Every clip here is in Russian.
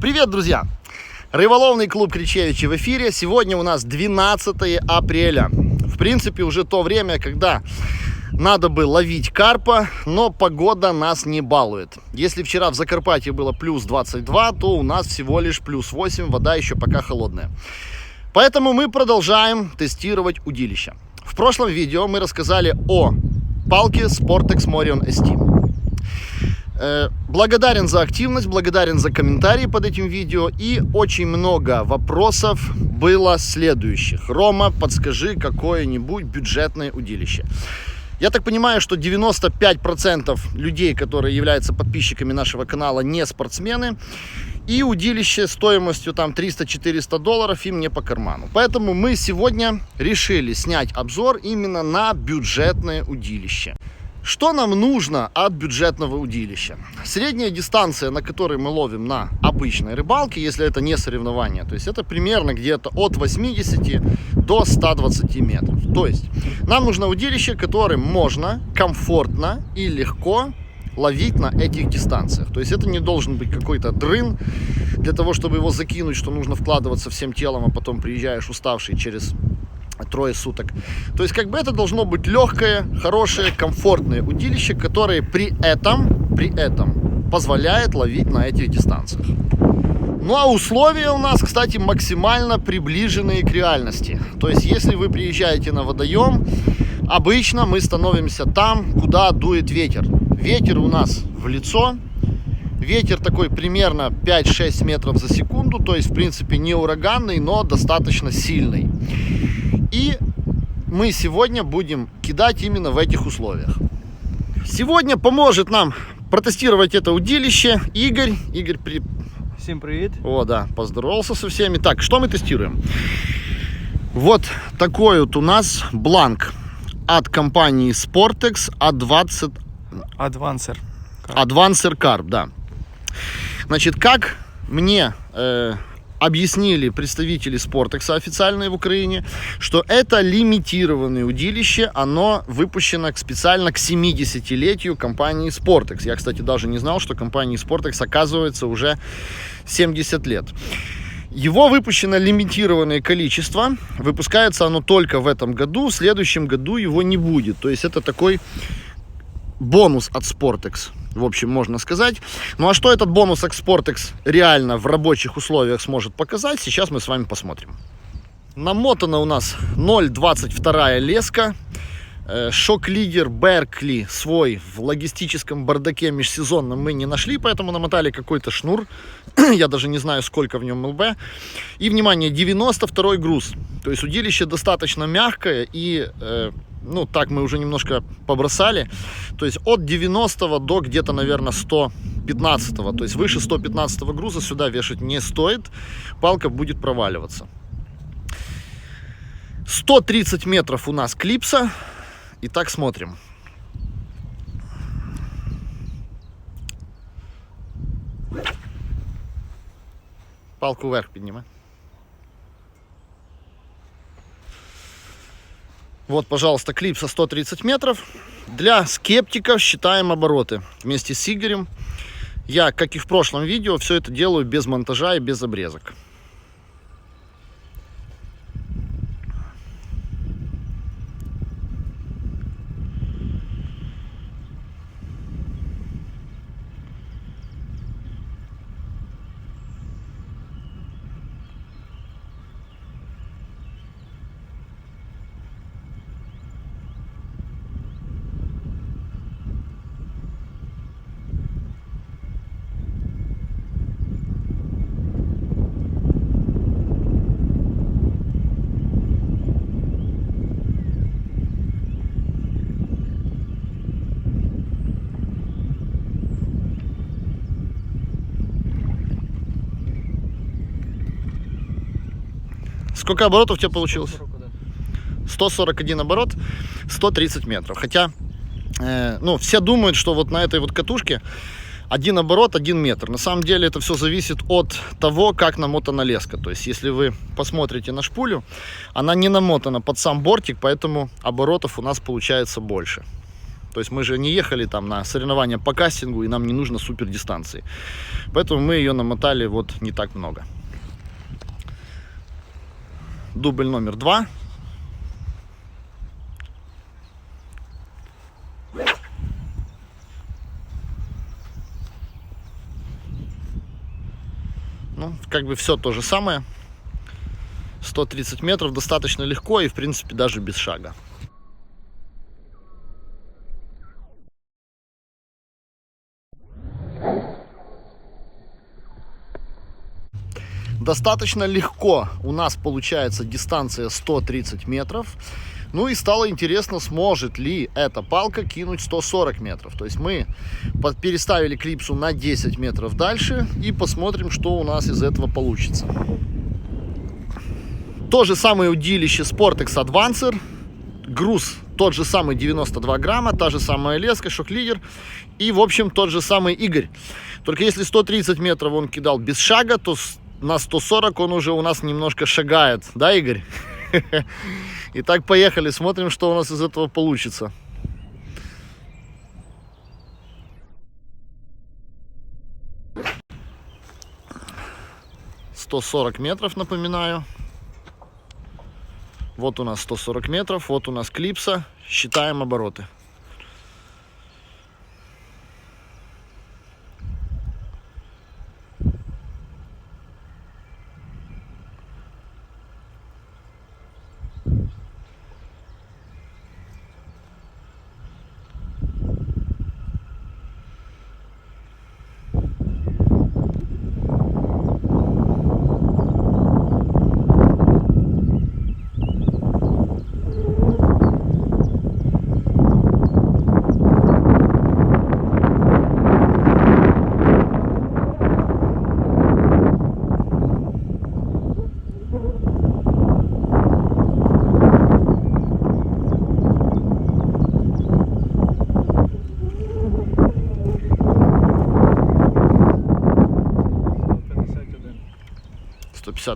Привет, друзья! Рыболовный клуб Кричевичи в эфире. Сегодня у нас 12 апреля. В принципе, уже то время, когда надо бы ловить карпа, но погода нас не балует. Если вчера в Закарпатье было плюс 22, то у нас всего лишь плюс 8, вода еще пока холодная. Поэтому мы продолжаем тестировать удилища. В прошлом видео мы рассказали о палке Sportex Morion ST. Благодарен за активность, благодарен за комментарии под этим видео. И очень много вопросов было следующих. Рома, подскажи какое-нибудь бюджетное удилище. Я так понимаю, что 95% людей, которые являются подписчиками нашего канала, не спортсмены. И удилище стоимостью там 300-400 долларов им не по карману. Поэтому мы сегодня решили снять обзор именно на бюджетное удилище. Что нам нужно от бюджетного удилища? Средняя дистанция, на которой мы ловим на обычной рыбалке, если это не соревнование, то есть это примерно где-то от 80 до 120 метров. То есть нам нужно удилище, которым можно комфортно и легко ловить на этих дистанциях. То есть это не должен быть какой-то дрын. Для того, чтобы его закинуть, что нужно вкладываться всем телом, а потом приезжаешь уставший через трое суток. То есть как бы это должно быть легкое, хорошее, комфортное удилище, которое при этом позволяет ловить на этих дистанциях. Ну а условия у нас, кстати, максимально приближенные к реальности. То есть если вы приезжаете на водоем, обычно мы становимся там, куда дует ветер. Ветер у нас в лицо. Ветер такой примерно 5-6 метров за секунду. То есть в принципе не ураганный, но достаточно сильный. И мы сегодня будем кидать именно в этих условиях. Сегодня поможет нам протестировать это удилище Игорь. Всем привет. О, да, поздоровался со всеми. Так, что мы тестируем? Вот такой вот у нас бланк от компании Sportex A20... Advancer Carp, да. Значит, как мне объяснили представители Sportex официальные в Украине, что это лимитированное удилище, оно выпущено специально к 70-летию компании Sportex. Я, кстати, даже не знал, что компании Sportex оказывается уже 70 лет. Его выпущено лимитированное количество, выпускается оно только в этом году, в следующем году его не будет. То есть это такой бонус от Sportex, в общем, можно сказать. Ну а что этот бонус от Sportex реально в рабочих условиях сможет показать, сейчас мы с вами посмотрим. Намотана у нас 0,22 леска. Шок-лидер Беркли свой в логистическом бардаке межсезонном мы не нашли, поэтому намотали какой-то шнур. Я даже не знаю, сколько в нем ЛБ. И, внимание, 92 груз. То есть удилище достаточно мягкое и... ну, так мы уже немножко побросали. То есть от 90 до где-то, наверное, 115. То есть выше 115 груза сюда вешать не стоит. Палка будет проваливаться. 130 метров у нас клипса. Итак, смотрим. Палку вверх поднимай. Вот, пожалуйста, клипса 130 метров. Для скептиков считаем обороты вместе с Игорем. Я, как и в прошлом видео, все это делаю без монтажа и без обрезок. Сколько оборотов у тебя получилось? 141 оборот, 130 метров. Хотя, ну, все думают, что вот на этой вот катушке один оборот, 1 метр. На самом деле это все зависит от того, как намотана леска. То есть, если вы посмотрите на шпулю, она не намотана под сам бортик, поэтому оборотов у нас получается больше. То есть мы же не ехали там на соревнования по кастингу, и нам не нужно супер дистанции. Поэтому мы ее намотали вот не так много. Дубль номер 2. Ну, как бы все то же самое. 130 метров достаточно легко и, в принципе, даже без шага. Достаточно легко у нас получается дистанция 130 метров. Ну и стало интересно, сможет ли эта палка кинуть 140 метров. То есть мы переставили клипсу на 10 метров дальше и посмотрим, что у нас из этого получится. То же самое удилище Sportex Advancer. Груз тот же самый 92 грамма, та же самая леска, шок-лидер. И, в общем, тот же самый Игорь. Только если 130 метров он кидал без шага, то на 140 он уже у нас немножко шагает. Да, Игорь? Итак, поехали, смотрим, что у нас из этого получится. «140 метров», напоминаю. Вот у нас 140 метров, вот у нас клипса. Считаем обороты.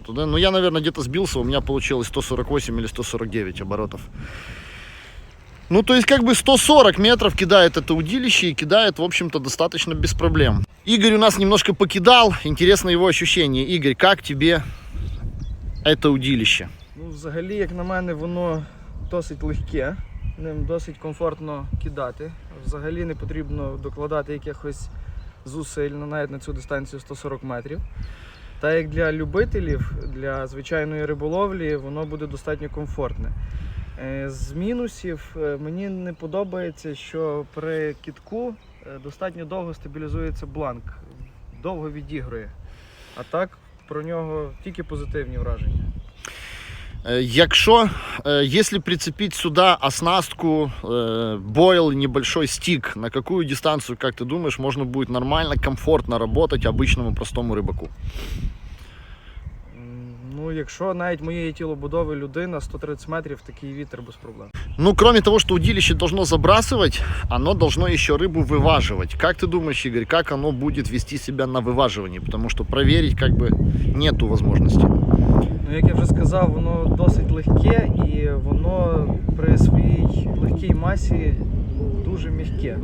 Туда. Ну, я, наверное, где-то сбился. У меня получилось 148 или 149 оборотов. Ну, то есть, как бы 140 метров кидает это удилище. И кидает, в общем-то, достаточно без проблем. Игорь у нас немножко покидал. Интересно его ощущение. Игорь, как тебе это удилище? Ну, взагалі, як на мене, воно досить легке. Ним досить комфортно кидати. Взагалі не потрібно докладати якихось зусиль навіть на цю дистанцію 140 метрів. Та як для любителів, для звичайної риболовлі, воно буде достатньо комфортне. З мінусів мені не подобається, що при кидку достатньо довго стабілізується бланк, довго відігрує. А так, про нього тільки позитивні враження. Если прицепить сюда оснастку, бойл, небольшой стик, на какую дистанцию, как ты думаешь, можно будет нормально, комфортно работать обычному простому рыбаку? Ну, якщо навіть моєї тілобудови людина, 130 метрів, такий вітер без проблем. Ну, кроме того, что удилище должно забрасывать, оно должно еще рыбу вываживать. Как ты думаешь, Игорь, как оно будет вести себя на вываживании? Потому что проверить как бы нету возможности. Ну, як я вже сказав, воно досить легке і воно при своїй легкій масі дуже м'яке.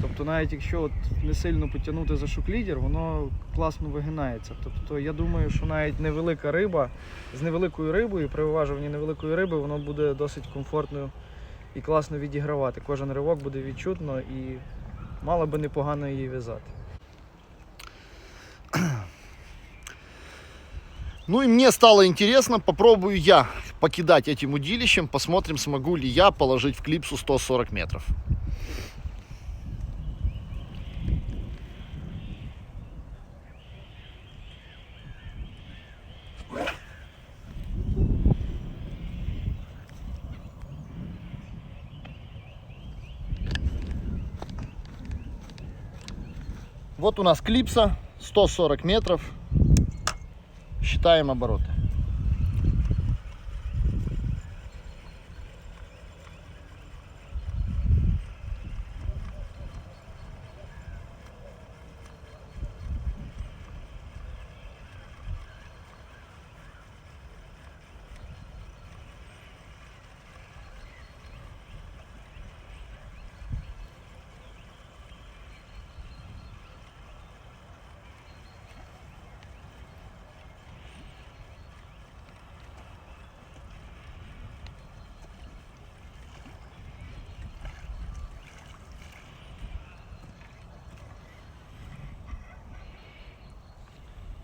Тобто навіть якщо от не сильно потягнути за шок-лідер, воно класно вигинається. Тобто я думаю, що навіть невелика риба з невеликою рибою, при виважуванні невеликої риби, воно буде досить комфортно і класно відігравати. Кожен ривок буде відчутно і мало би непогано її в'язати. Ну и мне стало интересно, попробую я покидать этим удилищем, посмотрим, смогу ли я положить в клипсу 140 метров. Вот у нас клипса, 140 метров. Считаем обороты.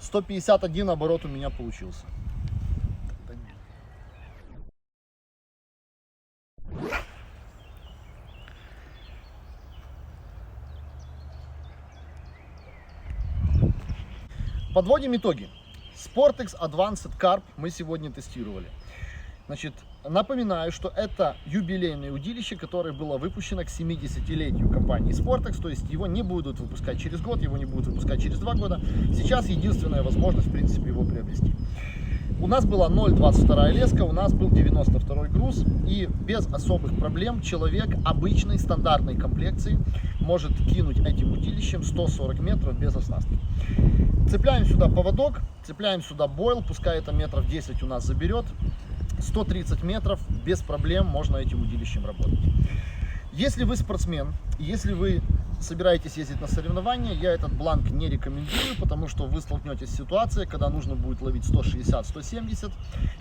151 оборот у меня получился. Подводим итоги. Sportex Advanced Carp мы сегодня тестировали. Значит, напоминаю, что это юбилейное удилище, которое было выпущено к 70-летию компании Sportex, то есть его не будут выпускать через год, его не будут выпускать через 2 года. Сейчас единственная возможность, в принципе, его приобрести. У нас была 0,22 леска, у нас был 92 груз, и без особых проблем человек обычной стандартной комплекции может кинуть этим удилищем 140 метров без оснастки. Цепляем сюда поводок, цепляем сюда бойл, пускай это метров 10 у нас заберет. 130 метров без проблем можно этим удилищем работать. Если вы спортсмен, если вы собираетесь ездить на соревнования, я этот бланк не рекомендую, потому что вы столкнетесь с ситуацией, когда нужно будет ловить 160-170,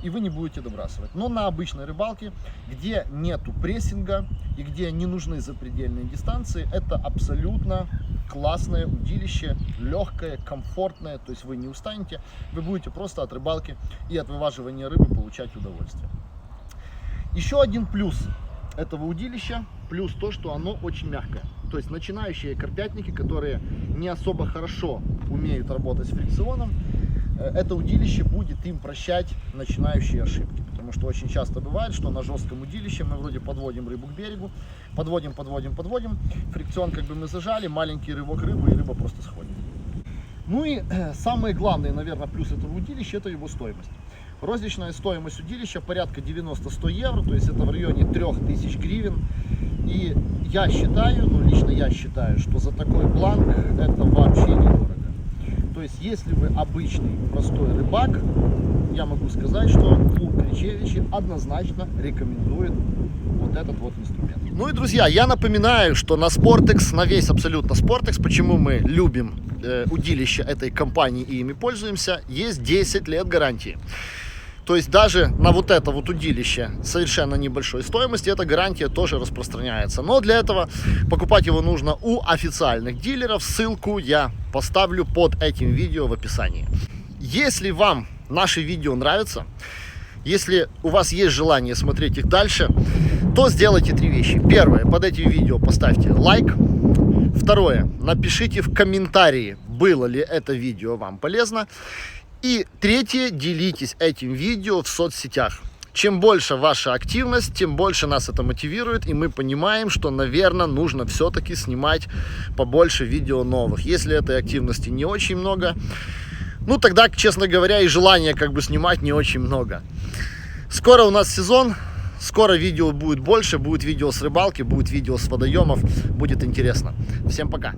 и вы не будете добрасывать. Но на обычной рыбалке, где нету прессинга и где не нужны запредельные дистанции, это абсолютно классное удилище, легкое, комфортное, то есть вы не устанете, вы будете просто от рыбалки и от вываживания рыбы получать удовольствие. Еще один плюс этого удилища, плюс то, что оно очень мягкое. То есть начинающие карпятники, которые не особо хорошо умеют работать с фрикционом, это удилище будет им прощать начинающие ошибки. Потому что очень часто бывает, что на жестком удилище мы вроде подводим рыбу к берегу, подводим, фрикцион как бы мы зажали, маленький рывок рыбы, и рыба просто сходит. Ну и самый главный, наверное, плюс этого удилища — это его стоимость. Розничная стоимость удилища порядка 90-100 евро, то есть это в районе 3000 гривен. И я считаю, ну лично я считаю, что за такой бланк это вообще недорого. То есть если вы обычный простой рыбак, я могу сказать, что клуб Кричевичи однозначно рекомендует вот этот вот инструмент. Ну и, друзья, я напоминаю, что на Sportex, на весь абсолютно Sportex, почему мы любим удилища этой компании и ими пользуемся, есть 10 лет гарантии. То есть даже на вот это вот удилище совершенно небольшой стоимости эта гарантия тоже распространяется. Но для этого покупать его нужно у официальных дилеров. Ссылку я поставлю под этим видео в описании. Если вам наши видео нравятся, если у вас есть желание смотреть их дальше, то сделайте 3 вещи. Первое, под этим видео поставьте лайк. Второе, напишите в комментарии, было ли это видео вам полезно. И третье, делитесь этим видео в соцсетях. Чем больше ваша активность, тем больше нас это мотивирует, и мы понимаем, что, наверное, нужно все-таки снимать побольше видео новых. Если этой активности не очень много, ну тогда, честно говоря, и желания как бы снимать не очень много. Скоро у нас сезон, скоро видео будет больше, будет видео с рыбалки, будет видео с водоемов, будет интересно. Всем пока!